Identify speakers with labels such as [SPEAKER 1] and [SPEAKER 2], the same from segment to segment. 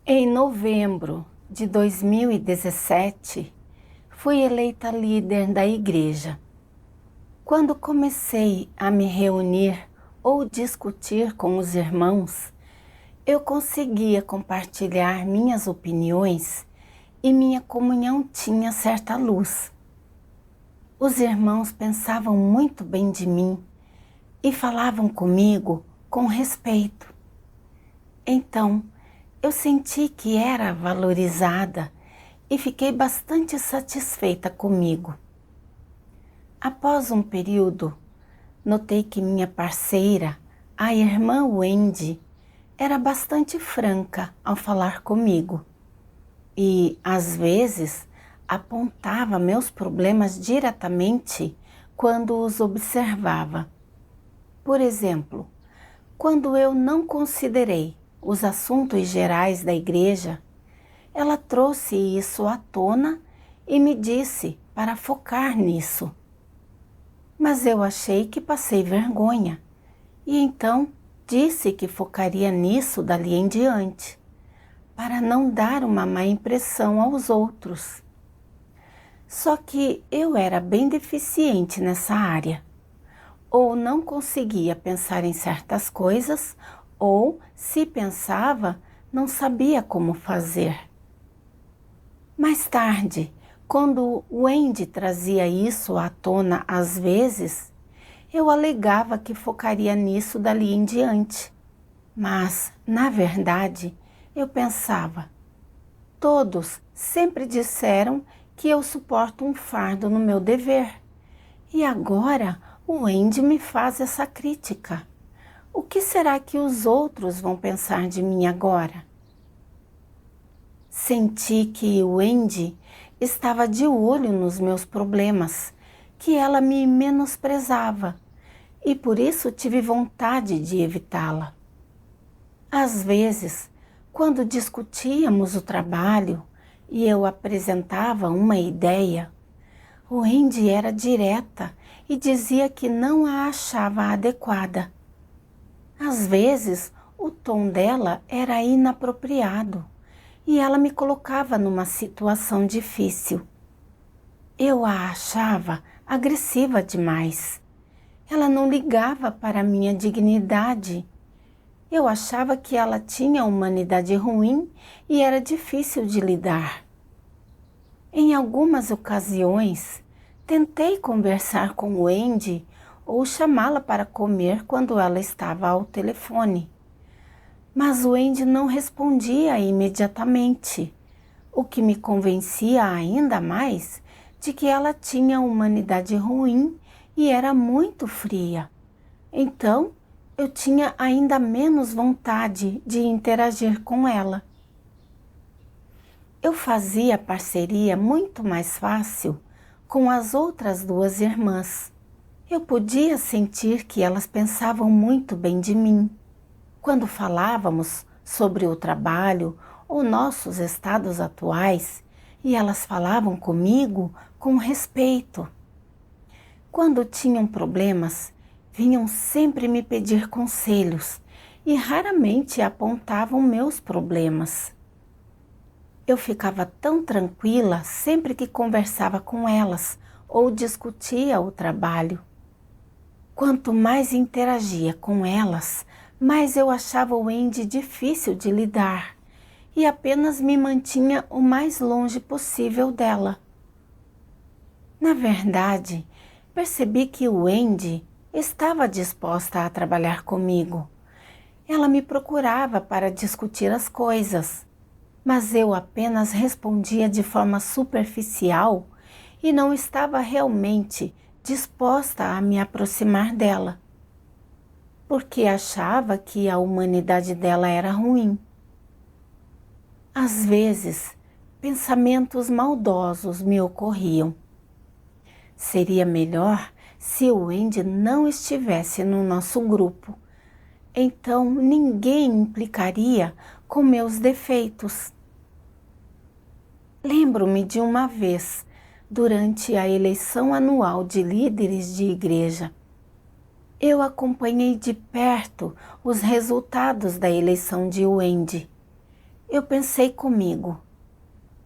[SPEAKER 1] Em novembro de 2017, fui eleita líder da igreja. Quando comecei a me reunir ou discutir com os irmãos, eu conseguia compartilhar minhas opiniões e minha comunhão tinha certa luz. Os irmãos pensavam muito bem de mim e falavam comigo com respeito. Então, eu senti que era valorizada e fiquei bastante satisfeita comigo. Após um período, notei que minha parceira, a irmã Wendy, era bastante franca ao falar comigo e, às vezes, apontava meus problemas diretamente quando os observava. Por exemplo, quando eu não considerei os assuntos gerais da igreja, ela trouxe isso à tona e me disse para focar nisso. Mas eu achei que passei vergonha e então disse que focaria nisso dali em diante, para não dar uma má impressão aos outros. Só que eu era bem deficiente nessa área. Ou não conseguia pensar em certas coisas, ou, se pensava, não sabia como fazer. Mais tarde, quando Wendy trazia isso à tona às vezes, eu alegava que focaria nisso dali em diante. Mas, na verdade, eu pensava, todos sempre disseram que eu suporto um fardo no meu dever. E agora o Wendy me faz essa crítica. O que será que os outros vão pensar de mim agora? Senti que o Wendy estava de olho nos meus problemas, que ela me menosprezava e por isso tive vontade de evitá-la. Às vezes, quando discutíamos o trabalho e eu apresentava uma ideia, o Wendy era direta e dizia que não a achava adequada. Às vezes, o tom dela era inapropriado e ela me colocava numa situação difícil. Eu a achava agressiva demais. Ela não ligava para a minha dignidade. Eu achava que ela tinha humanidade ruim e era difícil de lidar. Em algumas ocasiões, tentei conversar com Wendy ou chamá-la para comer quando ela estava ao telefone. Mas Wendy não respondia imediatamente, o que me convencia ainda mais de que ela tinha humanidade ruim e era muito fria. Então, eu tinha ainda menos vontade de interagir com ela. Eu fazia parceria muito mais fácil com as outras duas irmãs. Eu podia sentir que elas pensavam muito bem de mim. Quando falávamos sobre o trabalho ou nossos estados atuais, e elas falavam comigo com respeito. Quando tinham problemas, vinham sempre me pedir conselhos e raramente apontavam meus problemas. Eu ficava tão tranquila sempre que conversava com elas ou discutia o trabalho. Quanto mais interagia com elas, mais eu achava o Wendy difícil de lidar e apenas me mantinha o mais longe possível dela. Na verdade, percebi que o Wendy estava disposta a trabalhar comigo. Ela me procurava para discutir as coisas, mas eu apenas respondia de forma superficial e não estava realmente disposta a me aproximar dela, porque achava que a humanidade dela era ruim. Às vezes, pensamentos maldosos me ocorriam. Seria melhor se o Wendy não estivesse no nosso grupo. Então, ninguém implicaria com meus defeitos. Lembro-me de uma vez, durante a eleição anual de líderes de igreja. Eu acompanhei de perto os resultados da eleição de Wendy. Eu pensei comigo,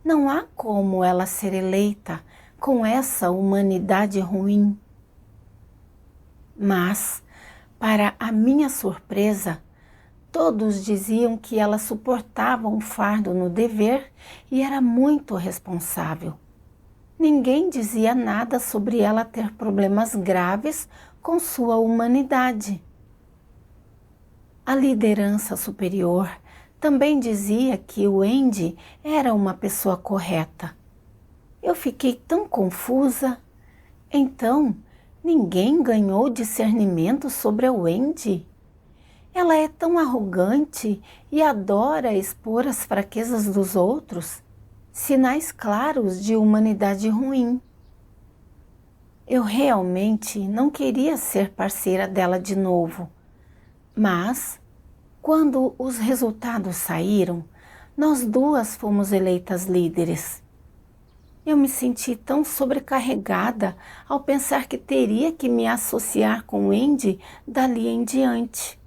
[SPEAKER 1] não há como ela ser eleita com essa humanidade ruim. Mas, para a minha surpresa, todos diziam que ela suportava um fardo no dever e era muito responsável. Ninguém dizia nada sobre ela ter problemas graves com sua humanidade. A liderança superior também dizia que o Andy era uma pessoa correta. Eu fiquei tão confusa. Então, ninguém ganhou discernimento sobre a Wendy? Ela é tão arrogante e adora expor as fraquezas dos outros, sinais claros de humanidade ruim. Eu realmente não queria ser parceira dela de novo, mas quando os resultados saíram, nós duas fomos eleitas líderes. Eu me senti tão sobrecarregada ao pensar que teria que me associar com Andy dali em diante.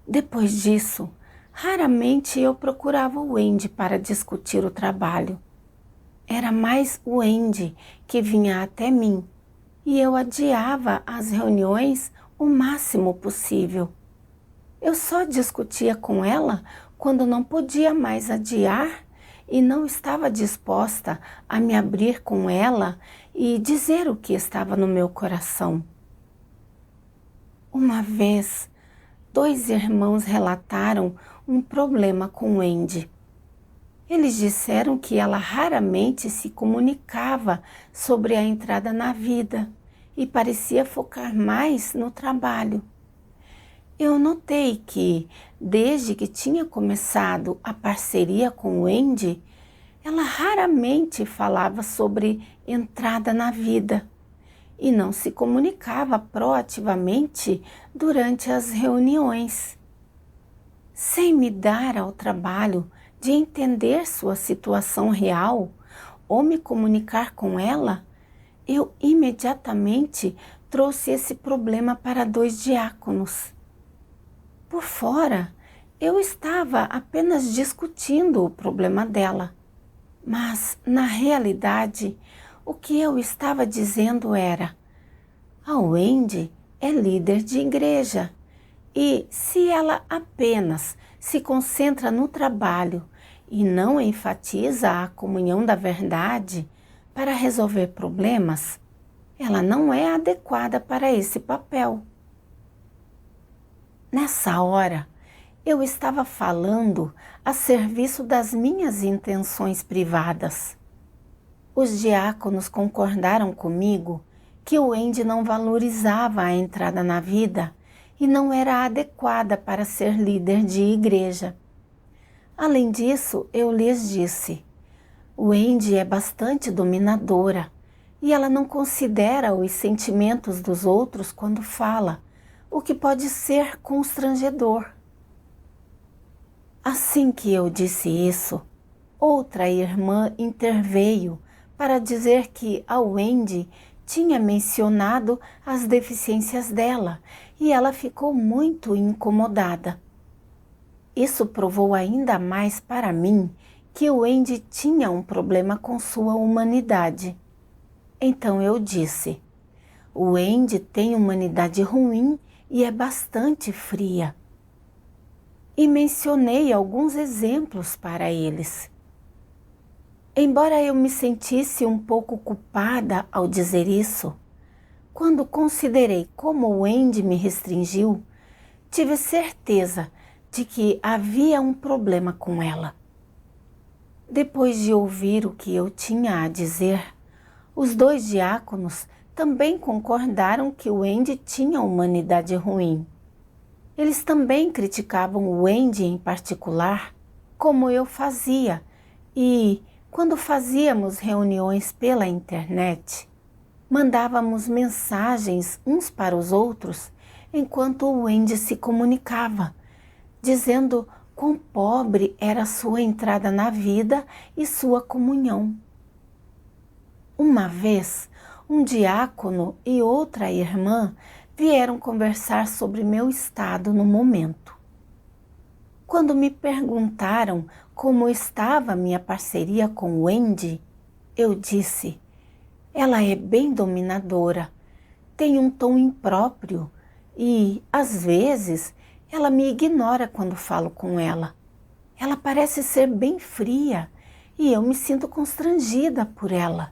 [SPEAKER 1] Depois disso, raramente eu procurava o Andy para discutir o trabalho. Era mais o Andy que vinha até mim e eu adiava as reuniões o máximo possível. Eu só discutia com ela quando não podia mais adiar e não estava disposta a me abrir com ela e dizer o que estava no meu coração. Uma vez, 2 irmãos relataram um problema com Wendy. Eles disseram que ela raramente se comunicava sobre a entrada na vida e parecia focar mais no trabalho. Eu notei que, desde que tinha começado a parceria com o Andy, ela raramente falava sobre entrada na vida e não se comunicava proativamente durante as reuniões. Sem me dar ao trabalho de entender sua situação real ou me comunicar com ela, eu imediatamente trouxe esse problema para 2 diáconos. Por fora, eu estava apenas discutindo o problema dela, mas, na realidade, o que eu estava dizendo era: a Wendy é líder de igreja e, se ela apenas se concentra no trabalho e não enfatiza a comunhão da verdade para resolver problemas, ela não é adequada para esse papel. Nessa hora, eu estava falando a serviço das minhas intenções privadas. Os diáconos concordaram comigo que o Andy não valorizava a entrada na vida e não era adequada para ser líder de igreja. Além disso, eu lhes disse: o Andy é bastante dominadora e ela não considera os sentimentos dos outros quando fala, o que pode ser constrangedor. Assim que eu disse isso, outra irmã interveio para dizer que a Wendy tinha mencionado as deficiências dela e ela ficou muito incomodada. Isso provou ainda mais para mim que o Wendy tinha um problema com sua humanidade. Então eu disse: o Wendy tem humanidade ruim e é bastante fria. E mencionei alguns exemplos para eles. Embora eu me sentisse um pouco culpada ao dizer isso, quando considerei como o Andy me restringiu, tive certeza de que havia um problema com ela. Depois de ouvir o que eu tinha a dizer, os 2 diáconos também concordaram que o Andy tinha humanidade ruim. Eles também criticavam o Andy em particular, como eu fazia, e, quando fazíamos reuniões pela internet, mandávamos mensagens uns para os outros enquanto o Andy se comunicava, dizendo quão pobre era sua entrada na vida e sua comunhão. Uma vez, um diácono e outra irmã vieram conversar sobre meu estado no momento. Quando me perguntaram como estava minha parceria com Wendy, eu disse: ela é bem dominadora, tem um tom impróprio e, às vezes, ela me ignora quando falo com ela. Ela parece ser bem fria e eu me sinto constrangida por ela.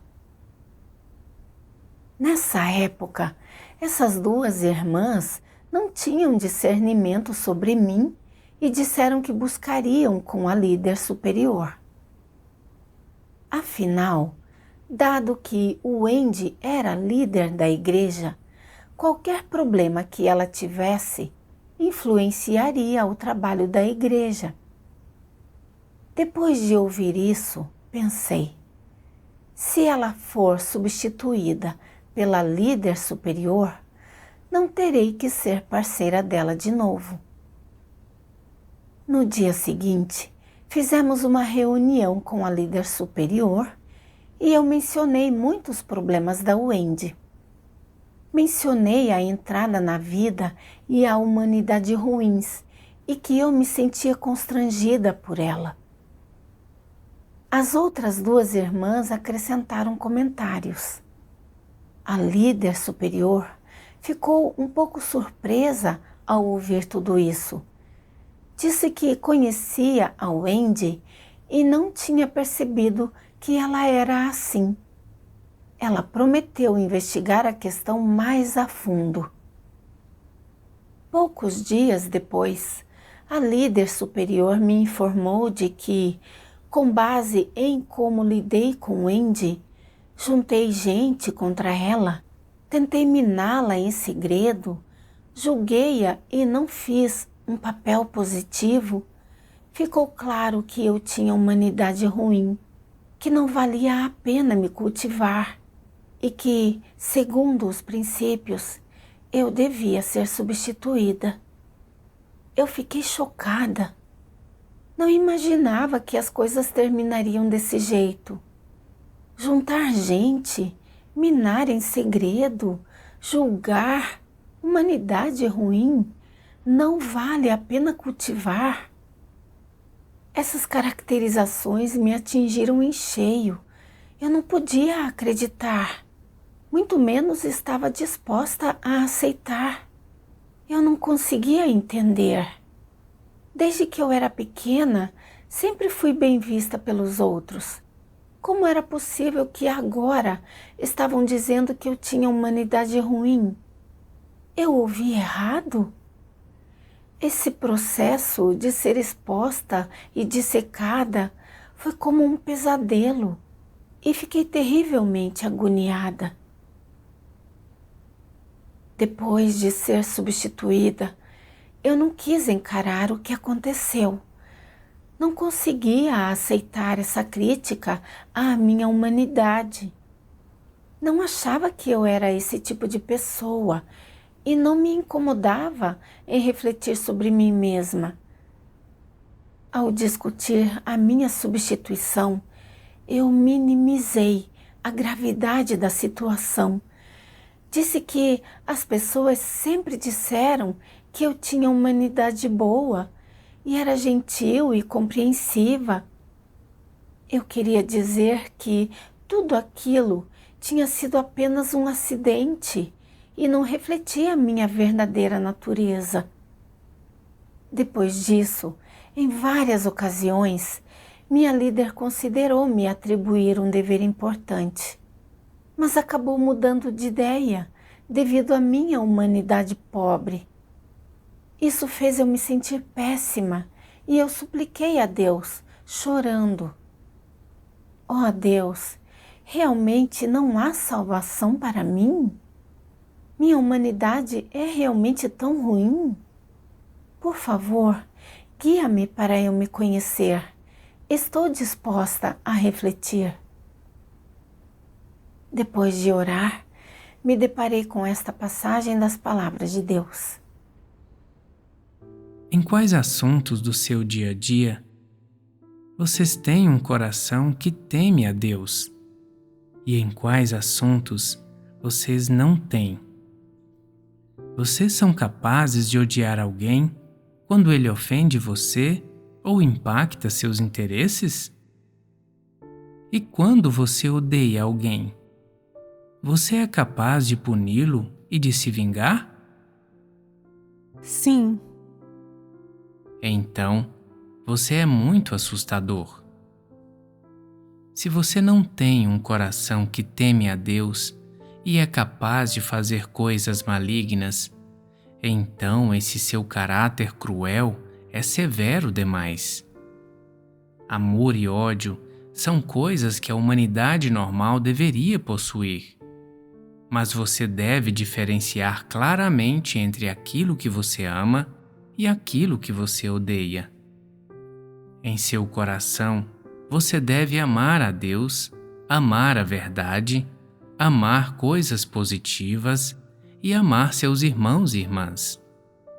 [SPEAKER 1] Nessa época, essas duas irmãs não tinham discernimento sobre mim e disseram que buscariam com a líder superior. Afinal, dado que o Wendy era líder da igreja, qualquer problema que ela tivesse influenciaria o trabalho da igreja. Depois de ouvir isso, pensei: se ela for substituída pela líder superior, não terei que ser parceira dela de novo. No dia seguinte, fizemos uma reunião com a líder superior e eu mencionei muitos problemas da Wendy. Mencionei a entrada na vida e a humanidade ruins e que eu me sentia constrangida por ela. As outras duas irmãs acrescentaram comentários. A líder superior ficou um pouco surpresa ao ouvir tudo isso. Disse que conhecia a Wendy e não tinha percebido que ela era assim. Ela prometeu investigar a questão mais a fundo. Poucos dias depois, a líder superior me informou de que, com base em como lidei com Wendy, juntei gente contra ela, tentei miná-la em segredo, julguei-a e não fiz um papel positivo. Ficou claro que eu tinha humanidade ruim, que não valia a pena me cultivar e que, segundo os princípios, eu devia ser substituída. Eu fiquei chocada. Não imaginava que as coisas terminariam desse jeito. Juntar gente, minar em segredo, julgar, humanidade ruim, não vale a pena cultivar. Essas caracterizações me atingiram em cheio. Eu não podia acreditar, muito menos estava disposta a aceitar. Eu não conseguia entender. Desde que eu era pequena, sempre fui bem vista pelos outros. Como era possível que agora estavam dizendo que eu tinha humanidade ruim? Eu ouvi errado? Esse processo de ser exposta e dissecada foi como um pesadelo e fiquei terrivelmente agoniada. Depois de ser substituída, eu não quis encarar o que aconteceu. Não conseguia aceitar essa crítica à minha humanidade. Não achava que eu era esse tipo de pessoa e não me incomodava em refletir sobre mim mesma. Ao discutir a minha substituição, eu minimizei a gravidade da situação. Disse que as pessoas sempre disseram que eu tinha humanidade boa e era gentil e compreensiva. Eu queria dizer que tudo aquilo tinha sido apenas um acidente e não refletia a minha verdadeira natureza. Depois disso, em várias ocasiões, minha líder considerou me atribuir um dever importante, mas acabou mudando de ideia devido à minha humanidade pobre. Isso fez eu me sentir péssima e eu supliquei a Deus, chorando: ó Deus, realmente não há salvação para mim? Minha humanidade é realmente tão ruim? Por favor, guia-me para eu me conhecer. Estou disposta a refletir. Depois de orar, me deparei com esta passagem das palavras de Deus.
[SPEAKER 2] Em quais assuntos do seu dia a dia vocês têm um coração que teme a Deus? E em quais assuntos vocês não têm? Vocês são capazes de odiar alguém quando ele ofende você ou impacta seus interesses? E quando você odeia alguém, você é capaz de puni-lo e de se vingar?
[SPEAKER 3] Sim,
[SPEAKER 2] Então, você é muito assustador. Se você não tem um coração que teme a Deus e é capaz de fazer coisas malignas, então esse seu caráter cruel é severo demais. Amor e ódio são coisas que a humanidade normal deveria possuir. Mas você deve diferenciar claramente entre aquilo que você ama e aquilo que você odeia. Em seu coração, você deve amar a Deus, amar a verdade, amar coisas positivas e amar seus irmãos e irmãs,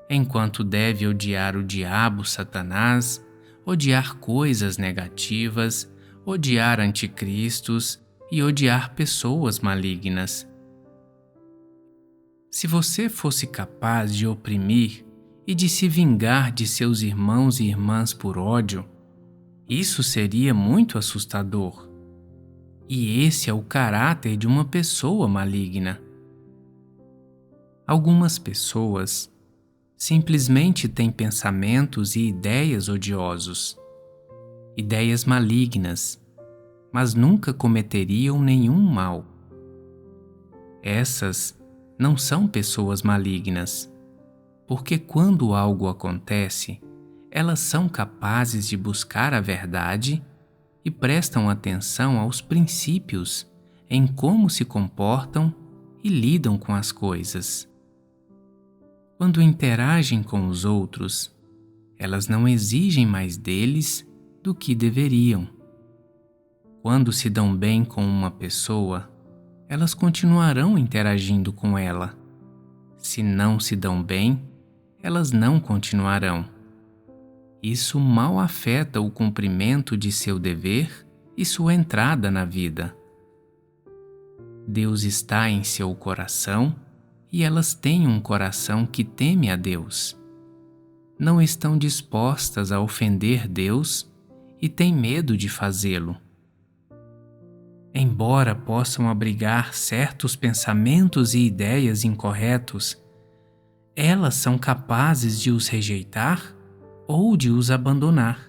[SPEAKER 2] enquanto deve odiar o diabo, Satanás, odiar coisas negativas, odiar anticristos e odiar pessoas malignas. Se você fosse capaz de oprimir e de se vingar de seus irmãos e irmãs por ódio, isso seria muito assustador. E esse é o caráter de uma pessoa maligna. Algumas pessoas simplesmente têm pensamentos e ideias odiosos, ideias malignas, mas nunca cometeriam nenhum mal. Essas não são pessoas malignas, porque quando algo acontece, elas são capazes de buscar a verdade e prestam atenção aos princípios em como se comportam e lidam com as coisas. Quando interagem com os outros, elas não exigem mais deles do que deveriam. Quando se dão bem com uma pessoa, elas continuarão interagindo com ela. Se não se dão bem, elas não continuarão. Isso mal afeta o cumprimento de seu dever e sua entrada na vida. Deus está em seu coração e elas têm um coração que teme a Deus. Não estão dispostas a ofender Deus e têm medo de fazê-lo. Embora possam abrigar certos pensamentos e ideias incorretos, elas são capazes de os rejeitar ou de os abandonar.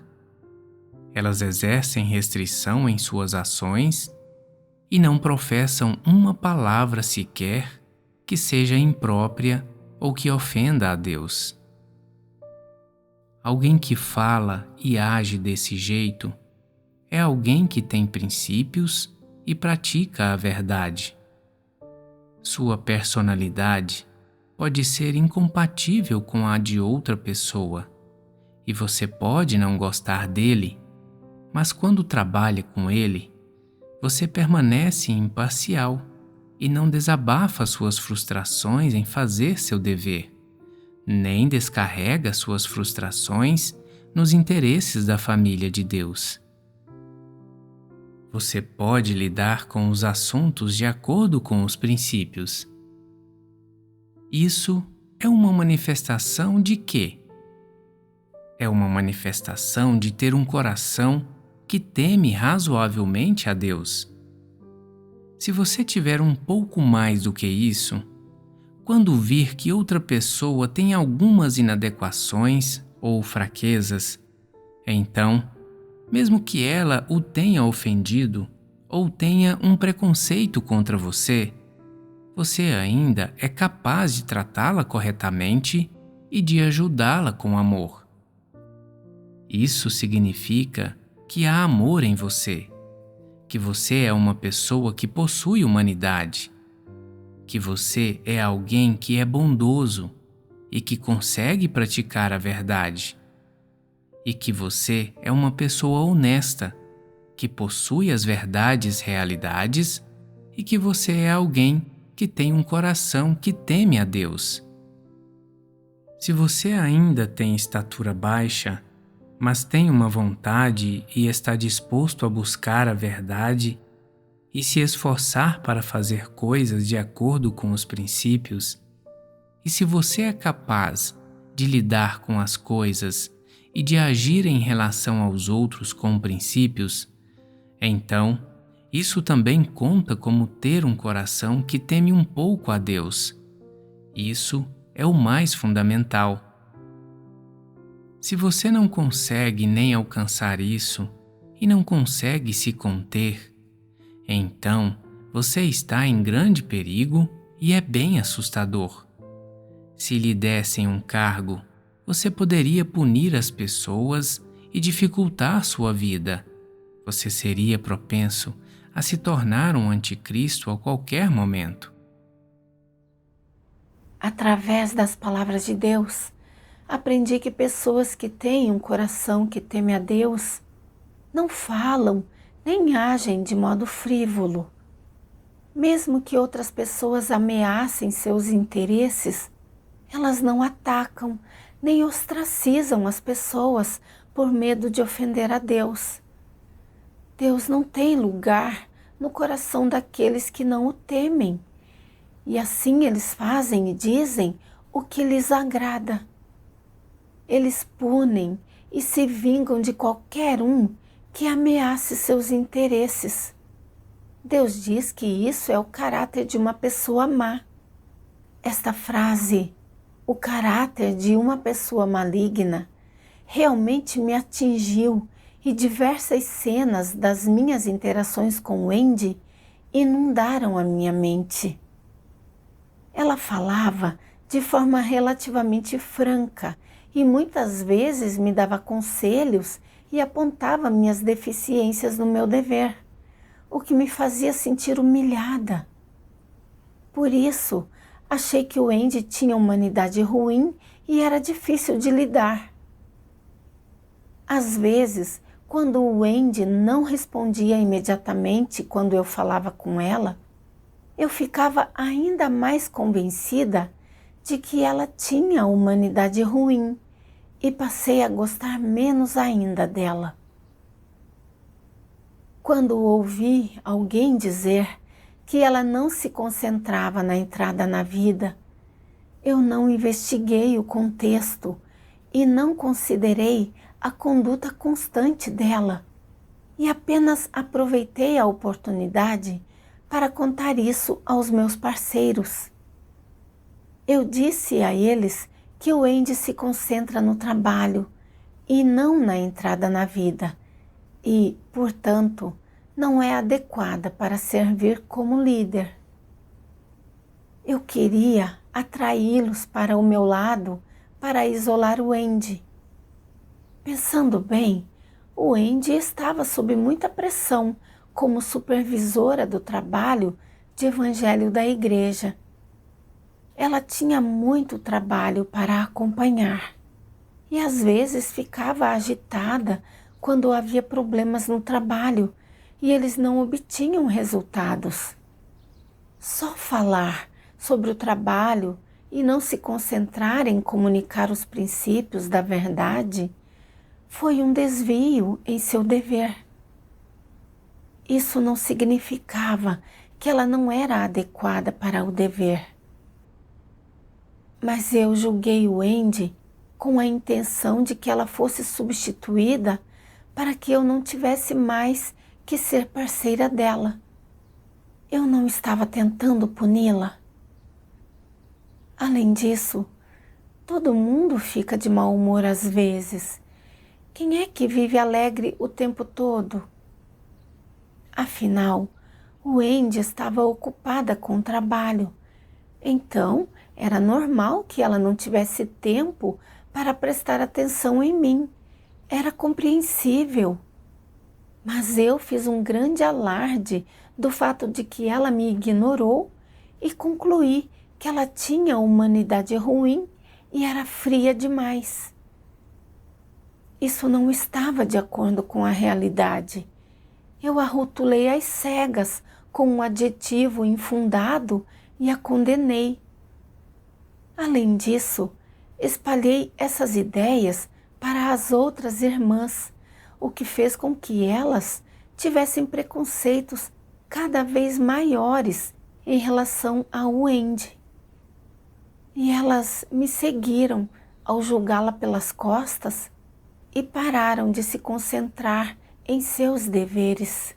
[SPEAKER 2] Elas exercem restrição em suas ações e não professam uma palavra sequer que seja imprópria ou que ofenda a Deus. Alguém que fala e age desse jeito é alguém que tem princípios e pratica a verdade. Sua personalidade pode ser incompatível com a de outra pessoa, e você pode não gostar dele, mas quando trabalha com ele, você permanece imparcial e não desabafa suas frustrações em fazer seu dever, nem descarrega suas frustrações nos interesses da família de Deus. Você pode lidar com os assuntos de acordo com os princípios. Isso é uma manifestação de quê? É uma manifestação de ter um coração que teme razoavelmente a Deus. Se você tiver um pouco mais do que isso, quando vir que outra pessoa tem algumas inadequações ou fraquezas, então, mesmo que ela o tenha ofendido ou tenha um preconceito contra você, você ainda é capaz de tratá-la corretamente e de ajudá-la com amor. Isso significa que há amor em você, que você é uma pessoa que possui humanidade, que você é alguém que é bondoso e que consegue praticar a verdade, e que você é uma pessoa honesta, que possui as verdades realidades e que você é alguém que tem um coração que teme a Deus. Se você ainda tem estatura baixa, mas tem uma vontade e está disposto a buscar a verdade e se esforçar para fazer coisas de acordo com os princípios, e se você é capaz de lidar com as coisas e de agir em relação aos outros com princípios, então isso também conta como ter um coração que teme um pouco a Deus. Isso é o mais fundamental. Se você não consegue nem alcançar isso e não consegue se conter, então você está em grande perigo e é bem assustador. Se lhe dessem um cargo, você poderia punir as pessoas e dificultar sua vida. Você seria propenso a se tornar um anticristo a qualquer momento.
[SPEAKER 1] Através das palavras de Deus, aprendi que pessoas que têm um coração que teme a Deus não falam nem agem de modo frívolo. Mesmo que outras pessoas ameacem seus interesses, elas não atacam nem ostracizam as pessoas por medo de ofender a Deus. Deus não tem lugar no coração daqueles que não o temem, e assim eles fazem e dizem o que lhes agrada. Eles punem e se vingam de qualquer um que ameace seus interesses. Deus diz que isso é o caráter de uma pessoa má. Esta frase, o caráter de uma pessoa maligna, realmente me atingiu e diversas cenas das minhas interações com Wendy inundaram a minha mente. Ela falava de forma relativamente franca e muitas vezes me dava conselhos e apontava minhas deficiências no meu dever, o que me fazia sentir humilhada. Por isso, achei que o Wendy tinha humanidade ruim e era difícil de lidar. Às vezes, quando o Wendy não respondia imediatamente quando eu falava com ela, eu ficava ainda mais convencida de que ela tinha humanidade ruim e passei a gostar menos ainda dela. Quando ouvi alguém dizer que ela não se concentrava na entrada na vida, eu não investiguei o contexto e não considerei a conduta constante dela e apenas aproveitei a oportunidade para contar isso aos meus parceiros. Eu disse a eles que o Wendy se concentra no trabalho e não na entrada na vida e, portanto, não é adequada para servir como líder. Eu queria atraí-los para o meu lado para isolar o Wendy. Pensando bem, o Wendy estava sob muita pressão como supervisora do trabalho de evangelho da igreja. Ela tinha muito trabalho para acompanhar e às vezes ficava agitada quando havia problemas no trabalho e eles não obtinham resultados. Só falar sobre o trabalho e não se concentrar em comunicar os princípios da verdade foi um desvio em seu dever. Isso não significava que ela não era adequada para o dever. Mas eu julguei Wendy com a intenção de que ela fosse substituída para que eu não tivesse mais que ser parceira dela. Eu não estava tentando puni-la. Além disso, todo mundo fica de mau humor às vezes. Quem é que vive alegre o tempo todo? Afinal, Wendy estava ocupada com o trabalho. Então, era normal que ela não tivesse tempo para prestar atenção em mim. Era compreensível. Mas eu fiz um grande alarde do fato de que ela me ignorou e concluí que ela tinha humanidade ruim e era fria demais. Isso não estava de acordo com a realidade. Eu a rotulei às cegas com um adjetivo infundado e a condenei. Além disso, espalhei essas ideias para as outras irmãs, o que fez com que elas tivessem preconceitos cada vez maiores em relação a Wendy. E elas me seguiram ao julgá-la pelas costas e pararam de se concentrar em seus deveres.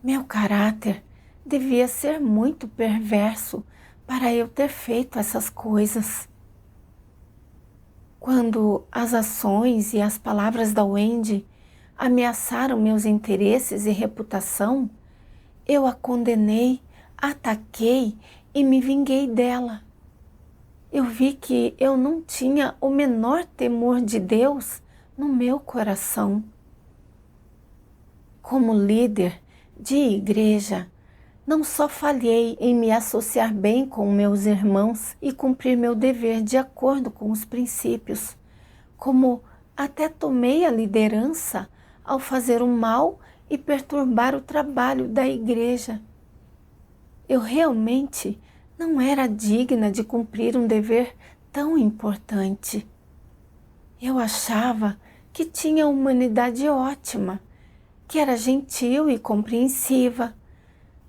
[SPEAKER 1] Meu caráter devia ser muito perverso para eu ter feito essas coisas. Quando as ações e as palavras da Wendy ameaçaram meus interesses e reputação, eu a condenei, ataquei e me vinguei dela. Eu vi que eu não tinha o menor temor de Deus no meu coração. Como líder de igreja, não só falhei em me associar bem com meus irmãos e cumprir meu dever de acordo com os princípios, como até tomei a liderança ao fazer o mal e perturbar o trabalho da igreja. Eu realmente não era digna de cumprir um dever tão importante. Eu achava que tinha humanidade ótima, que era gentil e compreensiva,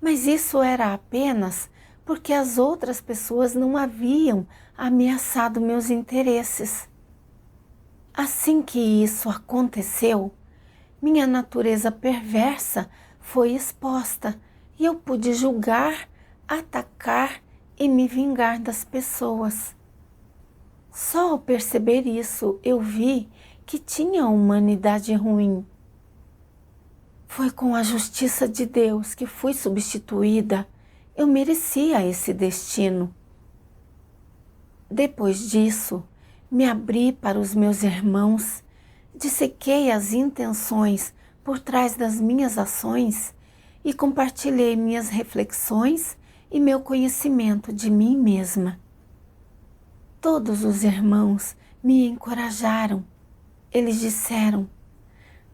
[SPEAKER 1] mas isso era apenas porque as outras pessoas não haviam ameaçado meus interesses. Assim que isso aconteceu, minha natureza perversa foi exposta e eu pude julgar, atacar e me vingar das pessoas. Só ao perceber isso, eu vi que tinha humanidade ruim. Foi com a justiça de Deus que fui substituída. Eu merecia esse destino. Depois disso, me abri para os meus irmãos, dissequei as intenções por trás das minhas ações e compartilhei minhas reflexões e meu conhecimento de mim mesma. Todos os irmãos me encorajaram. Eles disseram: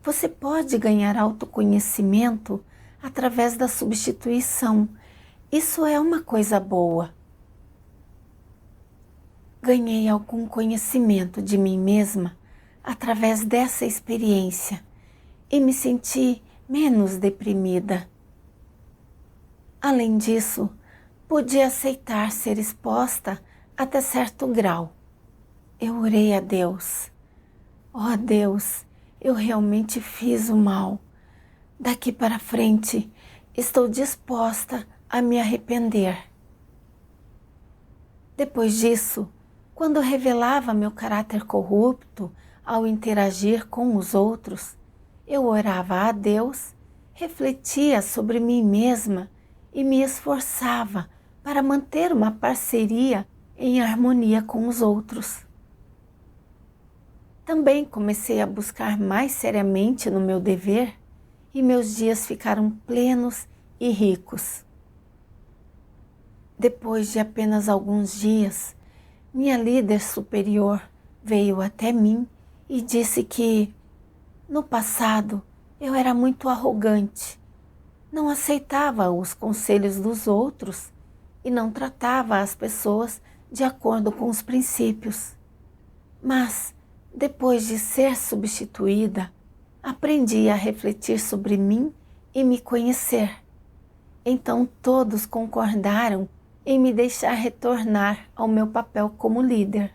[SPEAKER 1] você pode ganhar autoconhecimento através da substituição. Isso é uma coisa boa. Ganhei algum conhecimento de mim mesma através dessa experiência e me senti menos deprimida. Além disso, pude aceitar ser exposta até certo grau. Eu orei a Deus. Ó Deus, eu realmente fiz o mal. Daqui para frente, estou disposta a me arrepender. Depois disso, quando revelava meu caráter corrupto ao interagir com os outros, eu orava a Deus, refletia sobre mim mesma e me esforçava para manter uma parceria em harmonia com os outros. Também comecei a buscar mais seriamente no meu dever e meus dias ficaram plenos e ricos. Depois de apenas alguns dias, minha líder superior veio até mim e disse que, no passado, eu era muito arrogante, não aceitava os conselhos dos outros e não tratava as pessoas de acordo com os princípios. Mas, depois de ser substituída, aprendi a refletir sobre mim e me conhecer. Então todos concordaram em me deixar retornar ao meu papel como líder.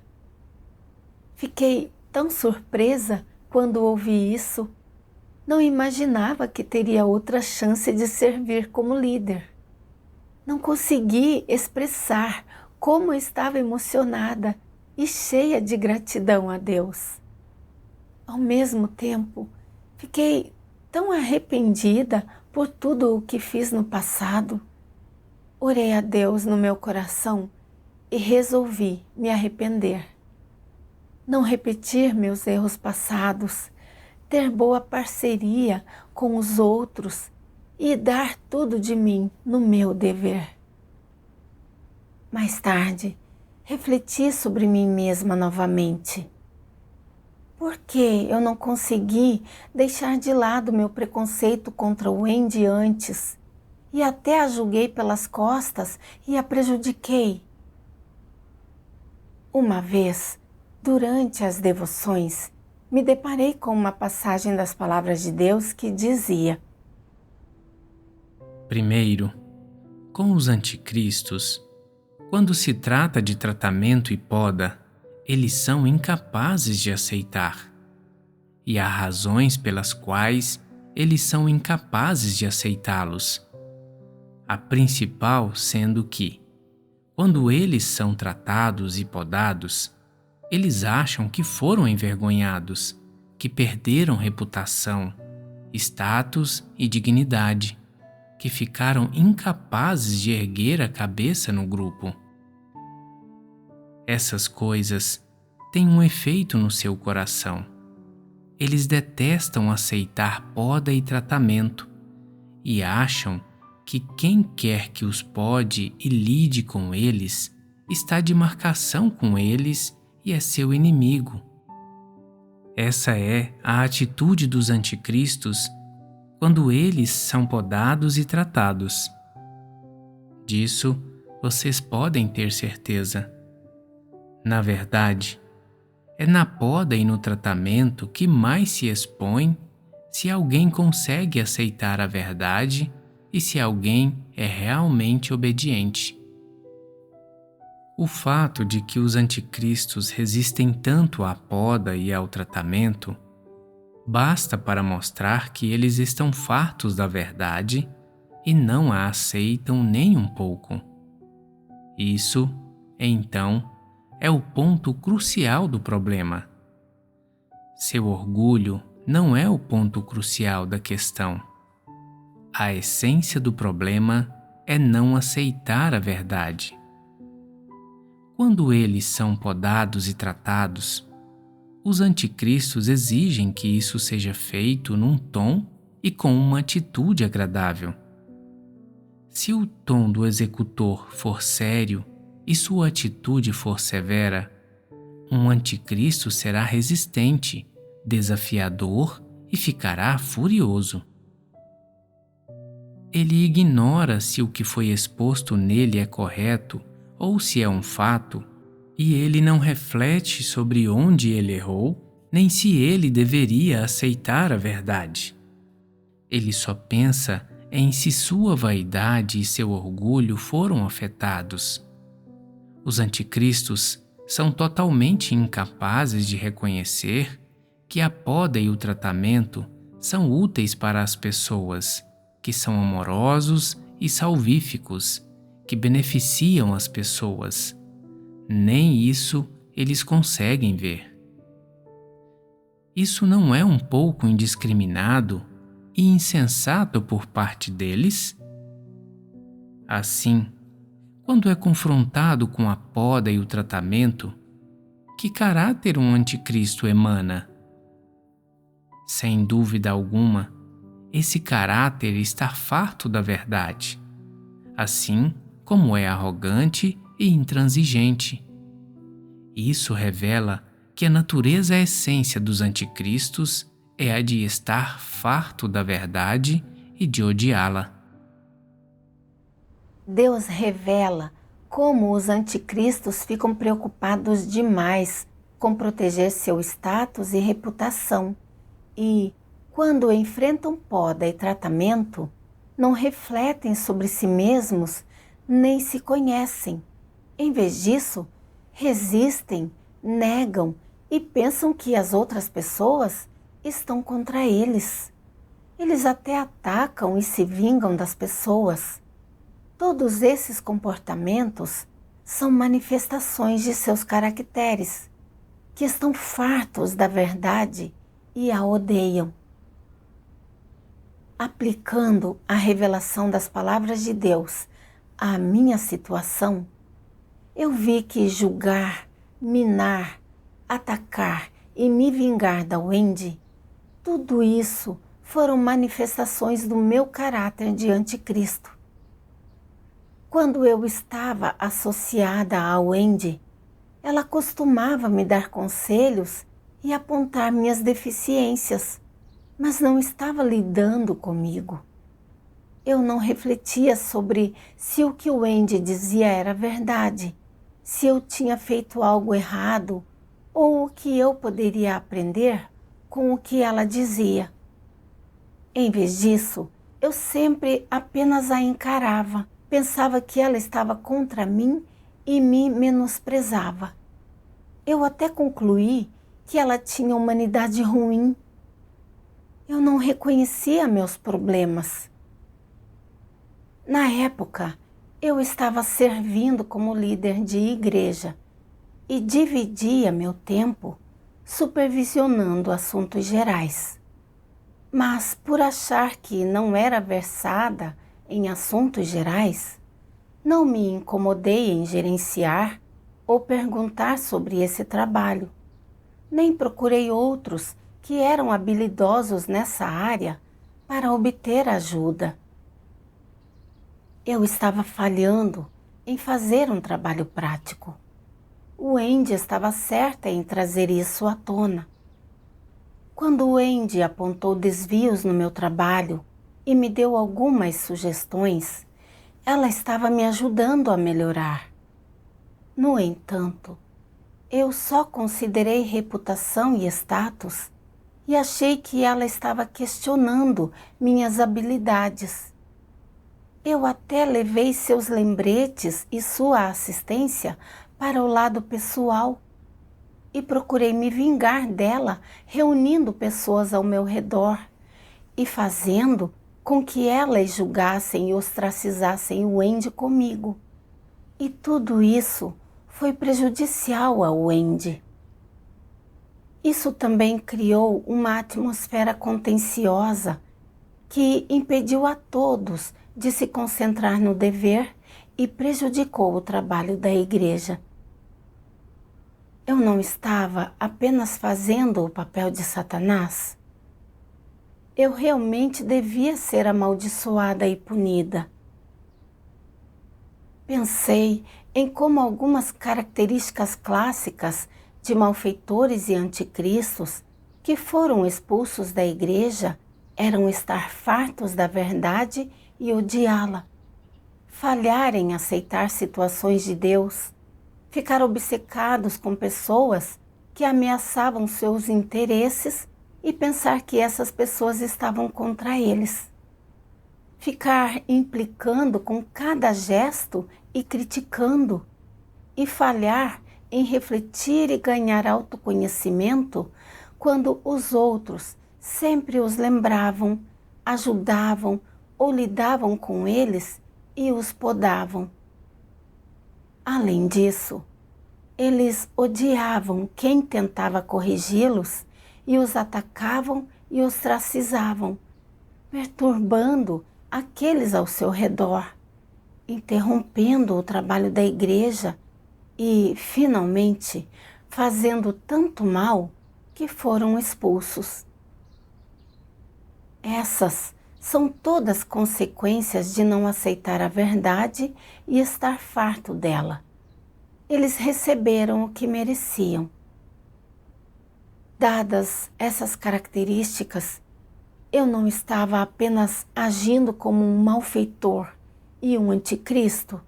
[SPEAKER 1] Fiquei tão surpresa quando ouvi isso. Não imaginava que teria outra chance de servir como líder. Não consegui expressar como estava emocionada e cheia de gratidão a Deus. Ao mesmo tempo, fiquei tão arrependida por tudo o que fiz no passado. Orei a Deus no meu coração e resolvi me arrepender. Não repetir meus erros passados, ter boa parceria com os outros e dar tudo de mim no meu dever. Mais tarde, refleti sobre mim mesma novamente. Por que eu não consegui deixar de lado meu preconceito contra o Wendy antes e até a julguei pelas costas e a prejudiquei? Uma vez, durante as devoções, me deparei com uma passagem das palavras de Deus que dizia:
[SPEAKER 2] primeiro, com os anticristos, quando se trata de tratamento e poda, eles são incapazes de aceitar. E há razões pelas quais eles são incapazes de aceitá-los. A principal sendo que, quando eles são tratados e podados, eles acham que foram envergonhados, que perderam reputação, status e dignidade, que ficaram incapazes de erguer a cabeça no grupo. Essas coisas têm um efeito no seu coração. Eles detestam aceitar poda e tratamento e acham que quem quer que os pode e lide com eles está de marcação com eles e é seu inimigo. Essa é a atitude dos anticristos quando eles são podados e tratados. Disso vocês podem ter certeza. Na verdade, é na poda e no tratamento que mais se expõe se alguém consegue aceitar a verdade e se alguém é realmente obediente. O fato de que os anticristos resistem tanto à poda e ao tratamento basta para mostrar que eles estão fartos da verdade e não a aceitam nem um pouco. Isso, então, é o ponto crucial do problema. Seu orgulho não é o ponto crucial da questão. A essência do problema é não aceitar a verdade. Quando eles são podados e tratados, os anticristos exigem que isso seja feito num tom e com uma atitude agradável. Se o tom do executor for sério e sua atitude for severa, um anticristo será resistente, desafiador e ficará furioso. Ele ignora se o que foi exposto nele é correto ou se é um fato, e ele não reflete sobre onde ele errou, nem se ele deveria aceitar a verdade. Ele só pensa em se sua vaidade e seu orgulho foram afetados. Os anticristos são totalmente incapazes de reconhecer que a poda e o tratamento são úteis para as pessoas, que são amorosos e salvíficos, que beneficiam as pessoas. Nem isso eles conseguem ver. Isso não é um pouco indiscriminado e insensato por parte deles? Assim, quando é confrontado com a poda e o tratamento, que caráter um anticristo emana? Sem dúvida alguma, esse caráter está farto da verdade, assim como é arrogante e intransigente. Isso revela que a natureza e a essência dos anticristos é a de estar farto da verdade e de odiá-la.
[SPEAKER 1] Deus revela como os anticristos ficam preocupados demais com proteger seu status e reputação e, quando enfrentam poda e tratamento, não refletem sobre si mesmos nem se conhecem. Em vez disso, resistem, negam e pensam que as outras pessoas estão contra eles. Eles até atacam e se vingam das pessoas. Todos esses comportamentos são manifestações de seus caracteres, que estão fartos da verdade e a odeiam. Aplicando a revelação das palavras de Deus à minha situação, eu vi que julgar, minar, atacar e me vingar da Wendy, tudo isso foram manifestações do meu caráter de anticristo. Quando eu estava associada a Wendy, ela costumava me dar conselhos e apontar minhas deficiências, mas não estava lidando comigo. Eu não refletia sobre se o que Wendy dizia era verdade, se eu tinha feito algo errado ou o que eu poderia aprender com o que ela dizia. Em vez disso, eu sempre apenas a encarava. Pensava que ela estava contra mim e me menosprezava. Eu até concluí que ela tinha humanidade ruim. Eu não reconhecia meus problemas. Na época, eu estava servindo como líder de igreja e dividia meu tempo supervisionando assuntos gerais. Mas por achar que não era versada em assuntos gerais, não me incomodei em gerenciar ou perguntar sobre esse trabalho. Nem procurei outros que eram habilidosos nessa área para obter ajuda. Eu estava falhando em fazer um trabalho prático. O Andy estava certa em trazer isso à tona. Quando o Andy apontou desvios no meu trabalho e me deu algumas sugestões, ela estava me ajudando a melhorar. No entanto, eu só considerei reputação e status e achei que ela estava questionando minhas habilidades. Eu até levei seus lembretes e sua assistência para o lado pessoal e procurei me vingar dela reunindo pessoas ao meu redor e fazendo com que elas julgassem e ostracizassem o Andy comigo. E tudo isso foi prejudicial ao Andy. Isso também criou uma atmosfera contenciosa que impediu a todos de se concentrar no dever e prejudicou o trabalho da igreja. Eu não estava apenas fazendo o papel de Satanás? Eu realmente devia ser amaldiçoada e punida. Pensei em como algumas características clássicas de malfeitores e anticristos que foram expulsos da igreja eram estar fartos da verdade e odiá-la, falhar em aceitar situações de Deus, ficar obcecados com pessoas que ameaçavam seus interesses e pensar que essas pessoas estavam contra eles. Ficar implicando com cada gesto e criticando, e falhar em refletir e ganhar autoconhecimento quando os outros sempre os lembravam, ajudavam ou lidavam com eles e os podavam. Além disso, eles odiavam quem tentava corrigi-los e os atacavam e ostracizavam, perturbando aqueles ao seu redor, interrompendo o trabalho da igreja e, finalmente, fazendo tanto mal que foram expulsos. Essas são todas consequências de não aceitar a verdade e estar farto dela. Eles receberam o que mereciam. Dadas essas características, eu não estava apenas agindo como um malfeitor e um anticristo.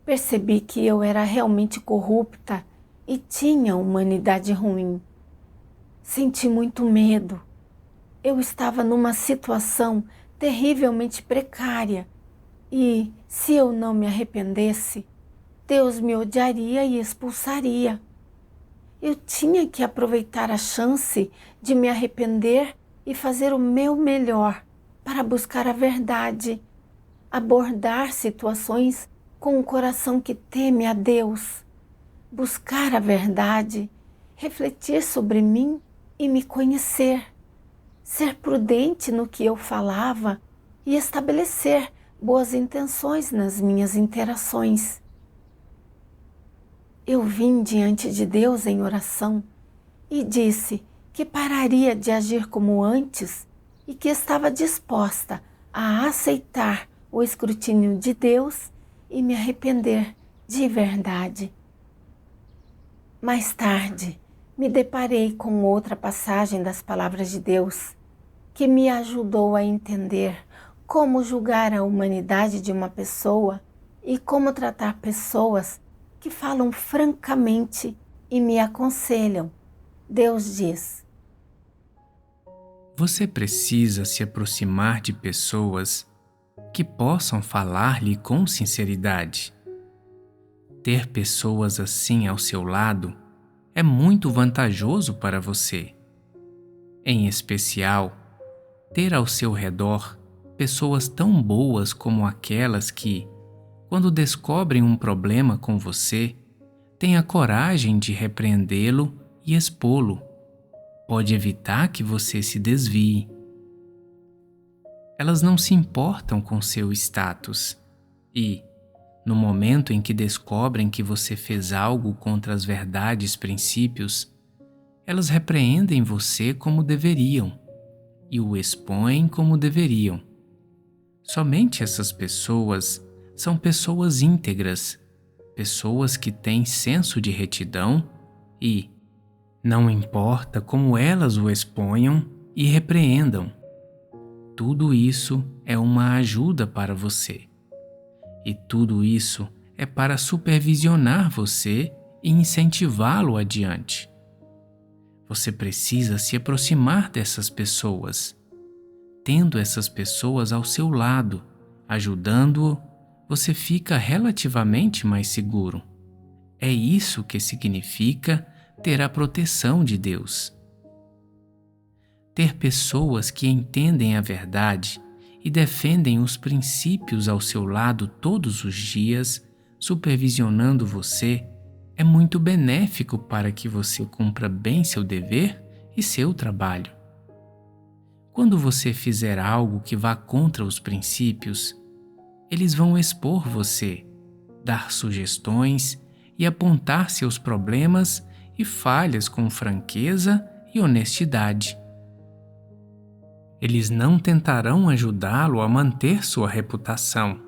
[SPEAKER 1] Percebi que eu era realmente corrupta e tinha humanidade ruim. Senti muito medo. Eu estava numa situação terrivelmente precária e, se eu não me arrependesse, Deus me odiaria e expulsaria. Eu tinha que aproveitar a chance de me arrepender e fazer o meu melhor para buscar a verdade, abordar situações com um coração que teme a Deus, buscar a verdade, refletir sobre mim e me conhecer, ser prudente no que eu falava e estabelecer boas intenções nas minhas interações. Eu vim diante de Deus em oração e disse que pararia de agir como antes e que estava disposta a aceitar o escrutínio de Deus e me arrepender de verdade. Mais tarde, me deparei com outra passagem das palavras de Deus que me ajudou a entender como julgar a humanidade de uma pessoa e como tratar pessoas que falam francamente e me aconselham. Deus diz:
[SPEAKER 2] Você precisa se aproximar de pessoas que possam falar-lhe com sinceridade. Ter pessoas assim ao seu lado é muito vantajoso para você. Em especial, ter ao seu redor pessoas tão boas como aquelas que, quando descobrem um problema com você, têm a coragem de repreendê-lo e expô-lo. Pode evitar que você se desvie. Elas não se importam com seu status e, no momento em que descobrem que você fez algo contra as verdades, princípios, elas repreendem você como deveriam e o expõem como deveriam. Somente essas pessoas são pessoas íntegras, pessoas que têm senso de retidão e, não importa como elas o exponham e repreendam, tudo isso é uma ajuda para você. E tudo isso é para supervisionar você e incentivá-lo adiante. Você precisa se aproximar dessas pessoas. Tendo essas pessoas ao seu lado, ajudando-o, você fica relativamente mais seguro. É isso que significa ter a proteção de Deus. Ter pessoas que entendem a verdade e defendem os princípios ao seu lado todos os dias, supervisionando você, é muito benéfico para que você cumpra bem seu dever e seu trabalho. Quando você fizer algo que vá contra os princípios, eles vão expor você, dar sugestões e apontar seus problemas e falhas com franqueza e honestidade. Eles não tentarão ajudá-lo a manter sua reputação,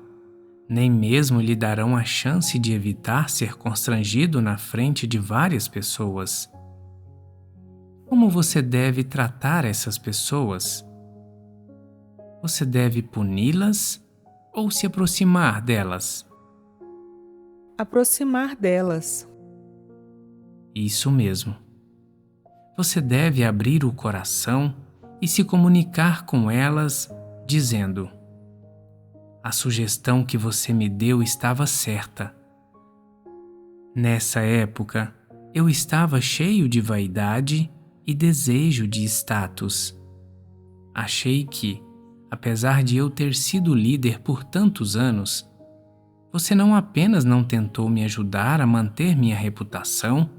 [SPEAKER 2] nem mesmo lhe darão a chance de evitar ser constrangido na frente de várias pessoas. Como você deve tratar essas pessoas? Você deve puni-las ou se aproximar delas?
[SPEAKER 3] Aproximar delas.
[SPEAKER 2] Isso mesmo. Você deve abrir o coração e se comunicar com elas, dizendo: a sugestão que você me deu estava certa. Nessa época, eu estava cheio de vaidade e desejo de status. Achei que, apesar de eu ter sido líder por tantos anos, você não apenas não tentou me ajudar a manter minha reputação,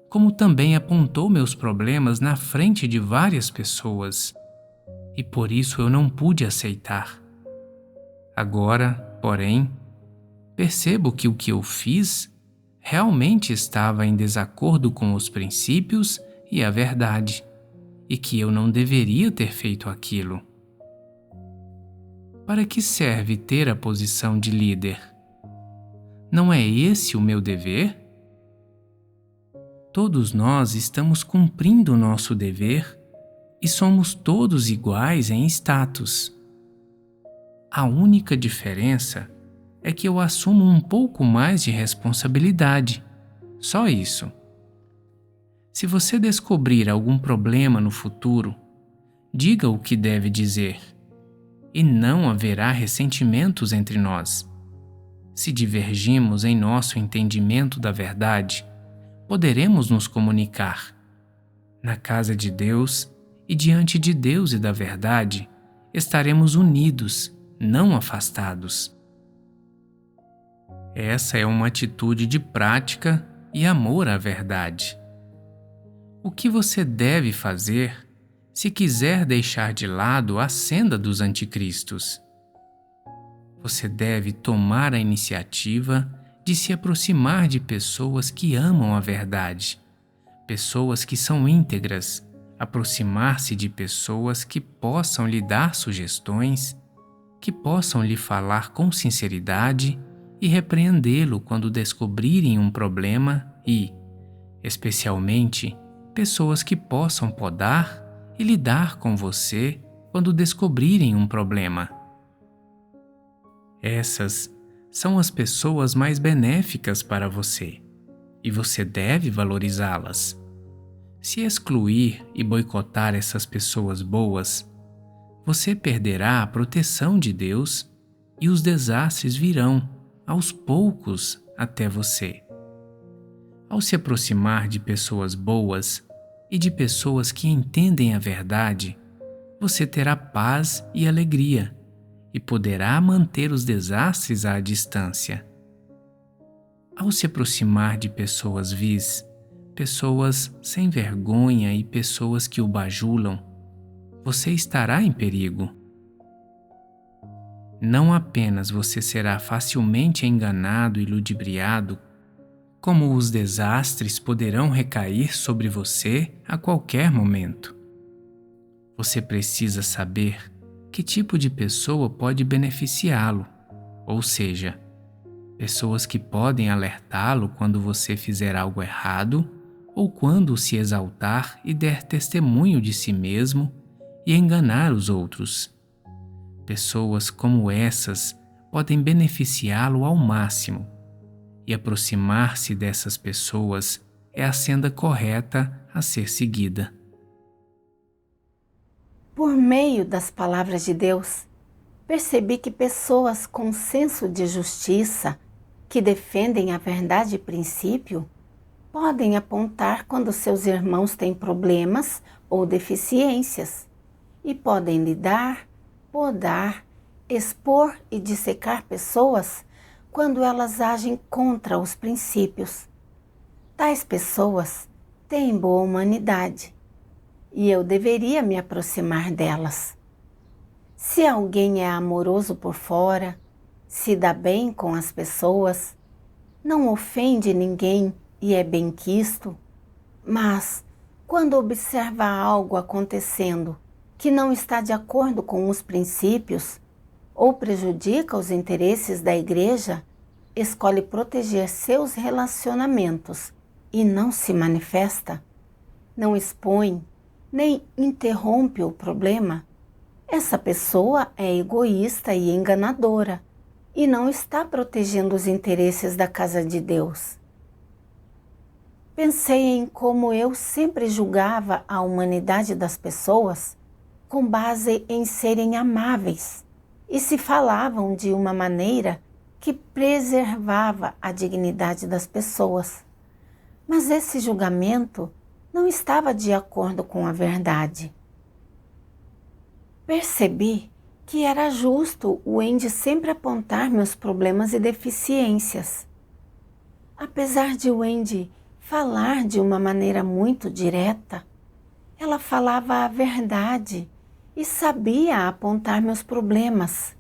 [SPEAKER 2] como também apontou meus problemas na frente de várias pessoas, e por isso eu não pude aceitar. Agora, porém, percebo que o que eu fiz realmente estava em desacordo com os princípios e a verdade, e que eu não deveria ter feito aquilo. Para que serve ter a posição de líder? Não é esse o meu dever? Todos nós estamos cumprindo o nosso dever e somos todos iguais em status. A única diferença é que eu assumo um pouco mais de responsabilidade. Só isso. Se você descobrir algum problema no futuro, diga o que deve dizer, e não haverá ressentimentos entre nós. Se divergimos em nosso entendimento da verdade, poderemos nos comunicar. Na casa de Deus e diante de Deus e da verdade, estaremos unidos, não afastados. Essa é uma atitude de prática e amor à verdade. O que você deve fazer se quiser deixar de lado a senda dos anticristos? Você deve tomar a iniciativa de se aproximar de pessoas que amam a verdade, pessoas que são íntegras, aproximar-se de pessoas que possam lhe dar sugestões, que possam lhe falar com sinceridade e repreendê-lo quando descobrirem um problema e, especialmente, pessoas que possam podar e lidar com você quando descobrirem um problema. Essas são as pessoas mais benéficas para você, e você deve valorizá-las. Se excluir e boicotar essas pessoas boas, você perderá a proteção de Deus e os desastres virão, aos poucos, até você. Ao se aproximar de pessoas boas e de pessoas que entendem a verdade, você terá paz e alegria e poderá manter os desastres à distância. Ao se aproximar de pessoas vis, pessoas sem vergonha e pessoas que o bajulam, você estará em perigo. Não apenas você será facilmente enganado e ludibriado, como os desastres poderão recair sobre você a qualquer momento. Você precisa saber que tipo de pessoa pode beneficiá-lo, ou seja, pessoas que podem alertá-lo quando você fizer algo errado ou quando se exaltar e der testemunho de si mesmo e enganar os outros. Pessoas como essas podem beneficiá-lo ao máximo, e aproximar-se dessas pessoas é a senda correta a ser seguida.
[SPEAKER 1] Por meio das palavras de Deus, percebi que pessoas com senso de justiça, que defendem a verdade e princípio, podem apontar quando seus irmãos têm problemas ou deficiências e podem lidar, podar, expor e dissecar pessoas quando elas agem contra os princípios. Tais pessoas têm boa humanidade e eu deveria me aproximar delas. Se alguém é amoroso por fora, se dá bem com as pessoas, não ofende ninguém e é benquisto, mas quando observa algo acontecendo que não está de acordo com os princípios ou prejudica os interesses da igreja, escolhe proteger seus relacionamentos e não se manifesta, não expõe, nem interrompe o problema, essa pessoa é egoísta e enganadora e não está protegendo os interesses da casa de Deus. Pensei em como eu sempre julgava a humanidade das pessoas com base em serem amáveis e se falavam de uma maneira que preservava a dignidade das pessoas. Mas esse julgamento não estava de acordo com a verdade. Percebi que era justo o Wendy sempre apontar meus problemas e deficiências. Apesar de Wendy falar de uma maneira muito direta, ela falava a verdade e sabia apontar meus problemas.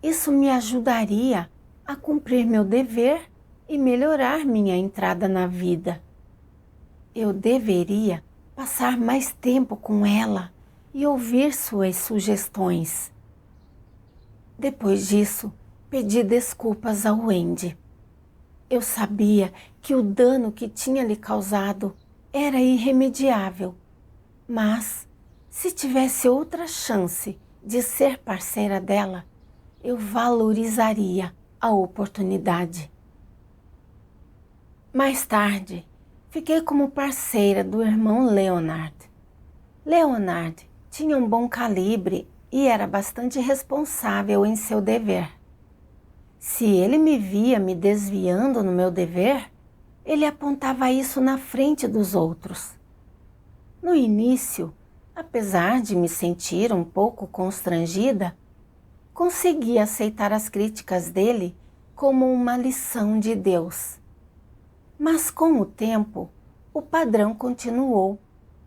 [SPEAKER 1] Isso me ajudaria a cumprir meu dever e melhorar minha entrada na vida. Eu deveria passar mais tempo com ela e ouvir suas sugestões. Depois disso, pedi desculpas ao Wendy. Eu sabia que o dano que tinha lhe causado era irremediável, mas se tivesse outra chance de ser parceira dela, eu valorizaria a oportunidade. Mais tarde, fiquei como parceira do irmão Leonard. Leonard tinha um bom calibre e era bastante responsável em seu dever. Se ele me via me desviando no meu dever, ele apontava isso na frente dos outros. No início, apesar de me sentir um pouco constrangida, consegui aceitar as críticas dele como uma lição de Deus. Mas com o tempo, o padrão continuou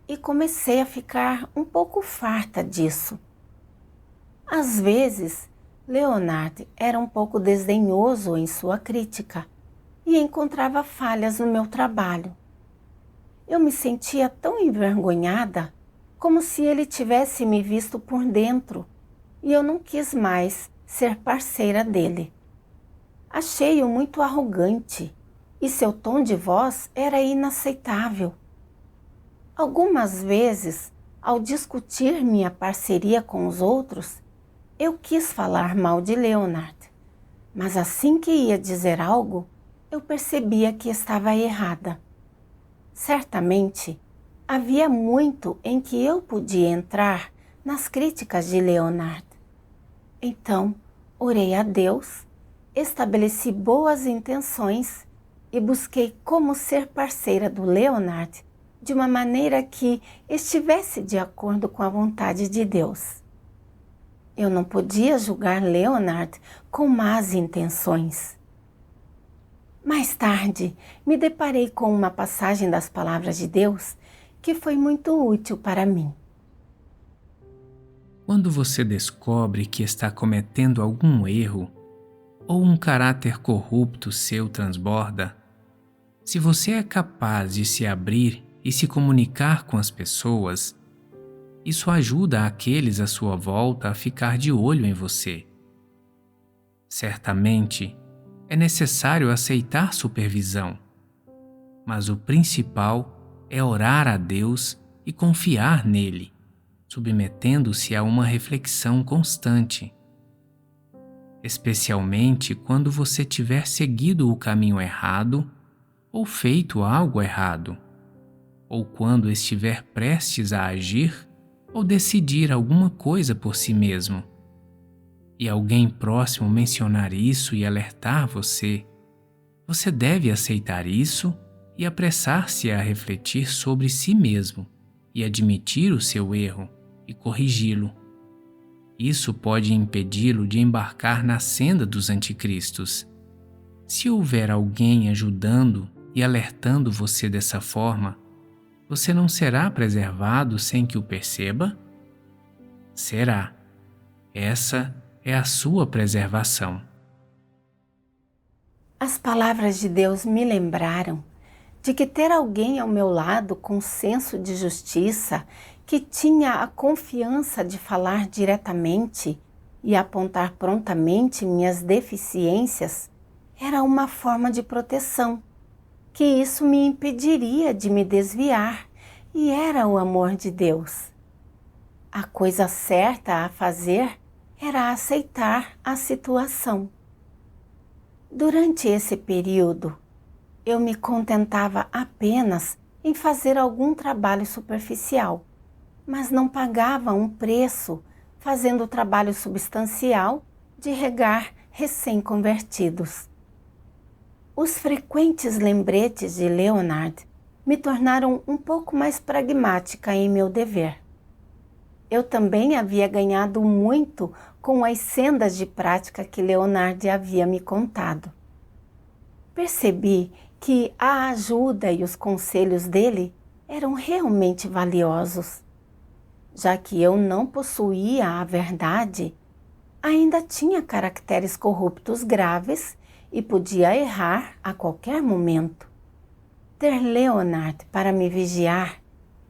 [SPEAKER 1] e comecei a ficar um pouco farta disso. Às vezes, Leonard era um pouco desdenhoso em sua crítica e encontrava falhas no meu trabalho. Eu me sentia tão envergonhada como se ele tivesse me visto por dentro e eu não quis mais ser parceira dele. Achei-o muito arrogante e seu tom de voz era inaceitável. Algumas vezes, ao discutir minha parceria com os outros, eu quis falar mal de Leonard, mas assim que ia dizer algo, eu percebia que estava errada. Certamente, havia muito em que eu podia entrar nas críticas de Leonard. Então, orei a Deus, estabeleci boas intenções e busquei como ser parceira do Leonard de uma maneira que estivesse de acordo com a vontade de Deus. Eu não podia julgar Leonard com más intenções. Mais tarde, me deparei com uma passagem das palavras de Deus que foi muito útil para mim.
[SPEAKER 2] Quando você descobre que está cometendo algum erro ou um caráter corrupto seu transborda, se você é capaz de se abrir e se comunicar com as pessoas, isso ajuda aqueles à sua volta a ficar de olho em você. Certamente, é necessário aceitar supervisão, mas o principal é orar a Deus e confiar nele, submetendo-se a uma reflexão constante. Especialmente quando você tiver seguido o caminho errado ou feito algo errado, ou quando estiver prestes a agir ou decidir alguma coisa por si mesmo, e alguém próximo mencionar isso e alertar você, você deve aceitar isso e apressar-se a refletir sobre si mesmo e admitir o seu erro e corrigi-lo. Isso pode impedi-lo de embarcar na senda dos anticristos. Se houver alguém ajudando e alertando você dessa forma, você não será preservado sem que o perceba? Será. Essa é a sua preservação.
[SPEAKER 1] As palavras de Deus me lembraram de que ter alguém ao meu lado com senso de justiça, que tinha a confiança de falar diretamente e apontar prontamente minhas deficiências, era uma forma de proteção, que isso me impediria de me desviar, e era o amor de Deus. A coisa certa a fazer era aceitar a situação. Durante esse período, eu me contentava apenas em fazer algum trabalho superficial, mas não pagava um preço fazendo o trabalho substancial de regar recém-convertidos. Os frequentes lembretes de Leonard me tornaram um pouco mais pragmática em meu dever. Eu também havia ganhado muito com as sendas de prática que Leonard havia me contado. Percebi que a ajuda e os conselhos dele eram realmente valiosos. Já que eu não possuía a verdade, ainda tinha caracteres corruptos graves e podia errar a qualquer momento. Ter Leonard para me vigiar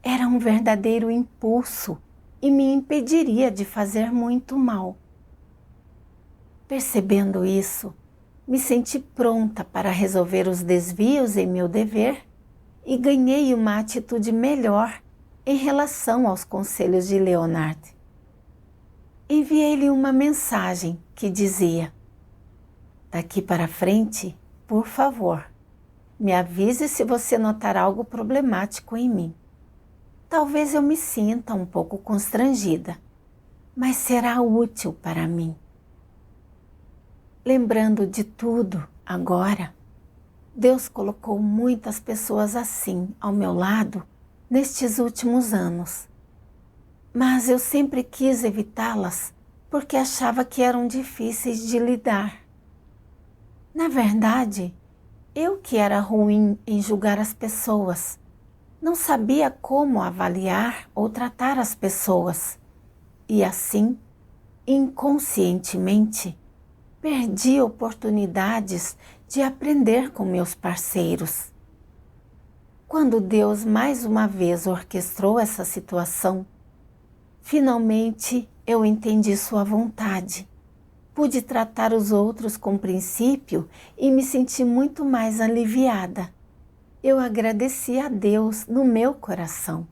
[SPEAKER 1] era um verdadeiro impulso e me impediria de fazer muito mal. Percebendo isso, me senti pronta para resolver os desvios em meu dever e ganhei uma atitude melhor em relação aos conselhos de Leonard. Enviei-lhe uma mensagem que dizia: daqui para frente, por favor, me avise se você notar algo problemático em mim. Talvez eu me sinta um pouco constrangida, mas será útil para mim. Lembrando de tudo agora, Deus colocou muitas pessoas assim ao meu lado nestes últimos anos. Mas eu sempre quis evitá-las porque achava que eram difíceis de lidar. Na verdade, eu que era ruim em julgar as pessoas, não sabia como avaliar ou tratar as pessoas, e assim, inconscientemente, perdi oportunidades de aprender com meus parceiros. Quando Deus mais uma vez orquestrou essa situação, finalmente eu entendi sua vontade. Pude tratar os outros com princípio e me senti muito mais aliviada. Eu agradeci a Deus no meu coração.